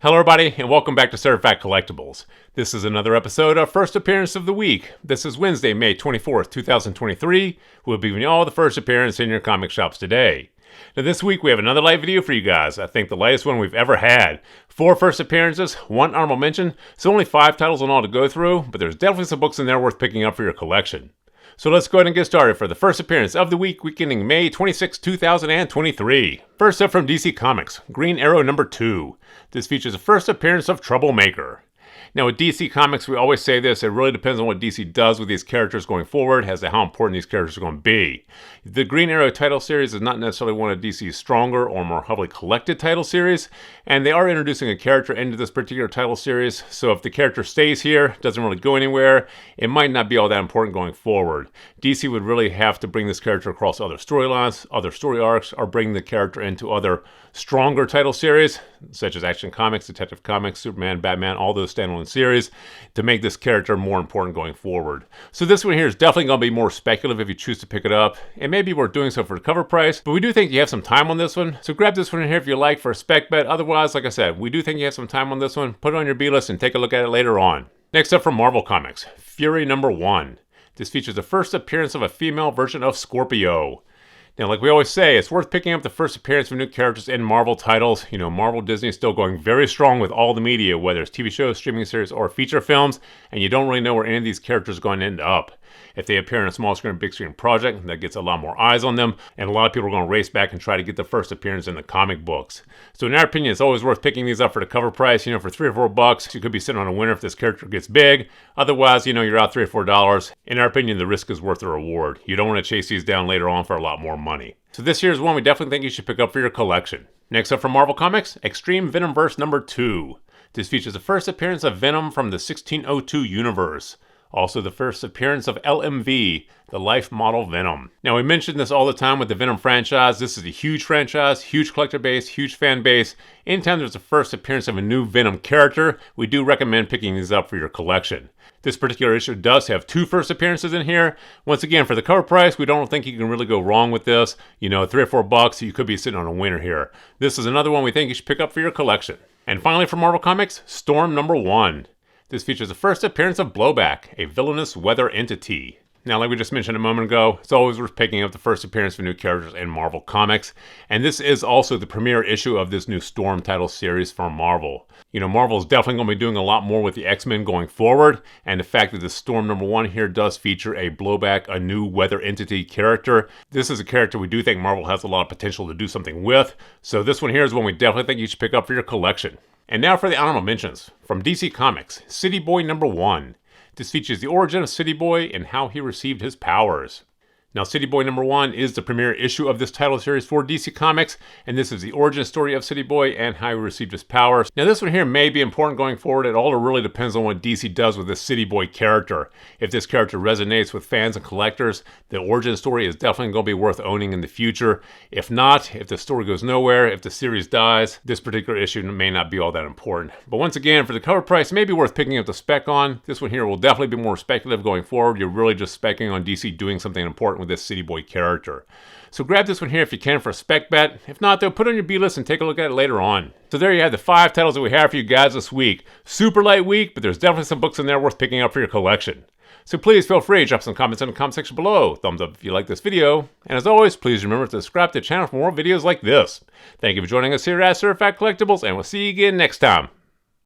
Hello everybody, and welcome back to Certified Collectibles. This is another episode of First Appearance of the Week. This is Wednesday, May 24th, 2023. We'll be giving you all the first appearance in your comic shops today. Now this week we have another light video for you guys. I think the lightest one we've ever had. 4 first appearances, 1 honorable mention, so only 5 titles in all to go through, but there's definitely some books in there worth picking up for your collection. So let's go ahead and get started for the first appearance of the week, ending May 26, 2023. First up from DC Comics, Green Arrow number 2. This features the first appearance of Troublemaker. Now with DC Comics, we always say this, it really depends on what DC does with these characters going forward as to how important these characters are going to be. The Green Arrow title series is not necessarily one of DC's stronger or more heavily collected title series, and they are introducing a character into this particular title series, so if the character stays here, doesn't really go anywhere, it might not be all that important going forward. DC would really have to bring this character across other storylines, other story arcs, or bring the character into other stronger title series, such as Action Comics, Detective Comics, Superman, Batman, all those standalone series, to make this character more important going forward. So this one here is definitely going to be more speculative if you choose to pick it up. It may be worth doing so for the cover price, but we do think you have some time on this one. So grab this one here if you like for a spec bet. Otherwise, like I said, we do think you have some time on this one. Put it on your B-list and take a look at it later on. Next up from Marvel Comics, Fury number 1. This features the first appearance of a female version of Scorpio. Now, like we always say, it's worth picking up the first appearance of new characters in Marvel titles. You know, Marvel Disney is still going very strong with all the media, whether it's TV shows, streaming series, or feature films, and you don't really know where any of these characters are going to end up. If they appear in a small screen, big screen project, that gets a lot more eyes on them, and a lot of people are going to race back and try to get the first appearance in the comic books. So in our opinion, it's always worth picking these up for the cover price. You know, for $3 or $4, you could be sitting on a winner if this character gets big. Otherwise, you know, you're out $3 or $4. In our opinion, the risk is worth the reward. You don't want to chase these down later on for a lot more money. So this here is one we definitely think you should pick up for your collection. Next up from Marvel Comics, Extreme Venomverse number 2. This features the first appearance of Venom from the 1602 universe. Also the first appearance of LMV, the life model Venom. Now we mentioned this all the time with the Venom franchise. This is a huge franchise, huge collector base, huge fan base. Anytime there's a first appearance of a new Venom character, we do recommend picking these up for your collection. This particular issue does have 2 first appearances in here. Once again, for the cover price, we don't think you can really go wrong with this. You know, $3 or $4, you could be sitting on a winner here. This is another one we think you should pick up for your collection. And finally for Marvel Comics, Storm number 1. This features the first appearance of Blowback, a villainous weather entity. Now, like we just mentioned a moment ago, it's always worth picking up the first appearance of new characters in Marvel Comics, and this is also the premiere issue of this new Storm title series from Marvel. You know, Marvel is definitely going to be doing a lot more with the X-Men going forward, and the fact that the Storm number 1 here does feature a Blowback, a new weather entity character. This is a character we do think Marvel has a lot of potential to do something with, so this one here is one we definitely think you should pick up for your collection. And now for the honorable mentions. From DC Comics, City Boy number 1. This features the origin of City Boy and how he received his powers. Now, City Boy number 1 is the premiere issue of this title series for DC Comics, and this is the origin story of City Boy and how he received his powers. Now, this one here may be important going forward. It all really depends on what DC does with this City Boy character. If this character resonates with fans and collectors, the origin story is definitely going to be worth owning in the future. If not, if the story goes nowhere, if the series dies, this particular issue may not be all that important. But once again, for the cover price, it may be worth picking up the spec on. This one here will definitely be more speculative going forward. You're really just specking on DC doing something important with this City Boy character. So grab this one here if you can for a spec bet. If not, though, put it on your B-list and take a look at it later on. So there you have the 5 titles that we have for you guys this week. Super light week, but there's definitely some books in there worth picking up for your collection. So please feel free to drop some comments in the comment section below. Thumbs up if you like this video. And as always, please remember to subscribe to the channel for more videos like this. Thank you for joining us here at Certified Collectibles, and we'll see you again next time.